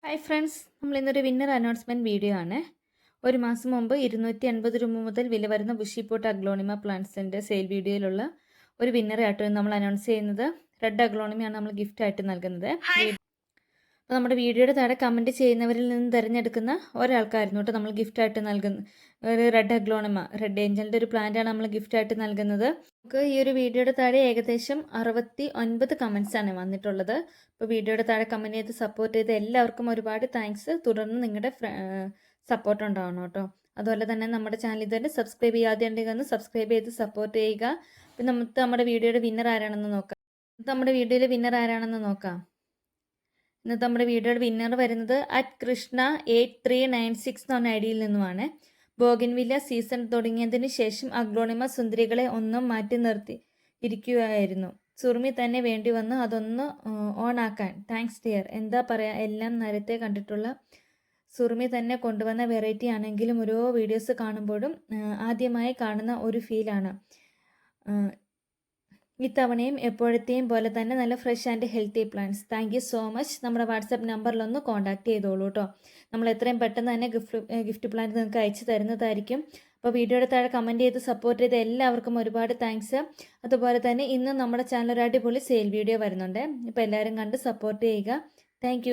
Hi friends, നമ്മൾ ഇന്നൊരു winner announcement video ആണ്. ഒരു മാസം മുമ്പ് 280 രൂപ മുതൽ വില വരുന്ന ബുഷിപ്പോട്ട് അഗ്ലോണിമ പ്ലാന്റ്സിൻ്റെ സെയിൽ വീഡിയോയിലുള്ള ഒരു വിന്നറെ ആയിട്ട് നമ്മൾ അനൗൺസ് ചെയ്യുന്നത്. റെഡ് അഗ്ലോണിമയാണ് നമ്മൾ ഗിഫ്റ്റ് ആയിട്ട് നൽകുന്നത്. അപ്പോൾ നമ്മുടെ വീഡിയോയുടെ താഴെ കമൻറ്റ് ചെയ്യുന്നവരിൽ നിന്ന് തിരഞ്ഞെടുക്കുന്ന ഒരാൾക്കായിരുന്നു കേട്ടോ നമ്മൾ ഗിഫ്റ്റായിട്ട് നൽകുന്നത്. ഒരു റെഡ് അഗ്ലോണിമ, റെഡ് ഏഞ്ചലിൻ്റെ ഒരു പ്ലാന്റാണ് നമ്മൾ ഗിഫ്റ്റായിട്ട് നൽകുന്നത്. നമുക്ക് ഈ ഒരു വീഡിയോയുടെ താഴെ ഏകദേശം 69 കമൻറ്റ്സാണ് വന്നിട്ടുള്ളത്. അപ്പോൾ വീഡിയോയുടെ താഴെ കമൻറ്റ് ചെയ്ത് സപ്പോർട്ട് ചെയ്ത് എല്ലാവർക്കും ഒരുപാട് താങ്ക്സ്. തുടർന്ന് നിങ്ങളുടെ സപ്പോർട്ട് ഉണ്ടാവണം കേട്ടോ. അതുപോലെ തന്നെ നമ്മുടെ ചാനൽ ഇതുവരെ സബ്സ്ക്രൈബ് ചെയ്യാതെ ഉണ്ടെങ്കിൽ ഒന്ന് സബ്സ്ക്രൈബ് ചെയ്ത് സപ്പോർട്ട് ചെയ്യുക. പിന്നെ നമുക്ക് നമ്മുടെ വീഡിയോയുടെ വിന്നർ ആരാണെന്ന് നോക്കാം. ഇന്നത്തെ നമ്മുടെ വീഡിയോയുടെ വിന്നർ വരുന്നത് @Krishna8396 എന്ന ഐഡിയിൽ നിന്നുമാണ്. ബോഗൻവില്ല സീസൺ തുടങ്ങിയതിന് ശേഷം അഗ്ലോണിമ സുന്ദരികളെ ഒന്നും മാറ്റി നിർത്തി ഇരിക്കുകയായിരുന്നു. സുറുമി തന്നെ വേണ്ടി വന്ന് അതൊന്ന് ഓൺ ആക്കാൻ. Thanks dear. എന്താ പറയുക, എല്ലാം നേരത്തെ കണ്ടിട്ടുള്ള സുറുമി തന്നെ കൊണ്ടുവന്ന വെറൈറ്റി ആണെങ്കിലും ഓരോ വീഡിയോസ് കാണുമ്പോഴും ആദ്യമായി കാണുന്ന ഒരു ഫീലാണ്. ഇത്തവണയും എപ്പോഴത്തെയും പോലെ തന്നെ നല്ല fresh and healthy plants. Thank you so much. നമ്മുടെ വാട്സപ്പ് നമ്പറിലൊന്ന് കോൺടാക്ട് ചെയ്തോളൂ കേട്ടോ. നമ്മൾ എത്രയും പെട്ടെന്ന് തന്നെ ഗിഫ്റ്റ് പ്ലാന്റ് നിങ്ങൾക്ക് അയച്ചു തരുന്നതായിരിക്കും. അപ്പോൾ വീഡിയോയുടെ താഴെ കമൻറ്റ് ചെയ്ത് സപ്പോർട്ട് ചെയ്ത എല്ലാവർക്കും ഒരുപാട് താങ്ക്സ്. അതുപോലെ തന്നെ ഇന്ന് നമ്മുടെ ചാനൽ ഒരു അടിപൊളി സെയിൽ വീഡിയോ വരുന്നുണ്ട്. അപ്പോൾ എല്ലാവരും കണ്ട് സപ്പോർട്ട് ചെയ്യുക. താങ്ക്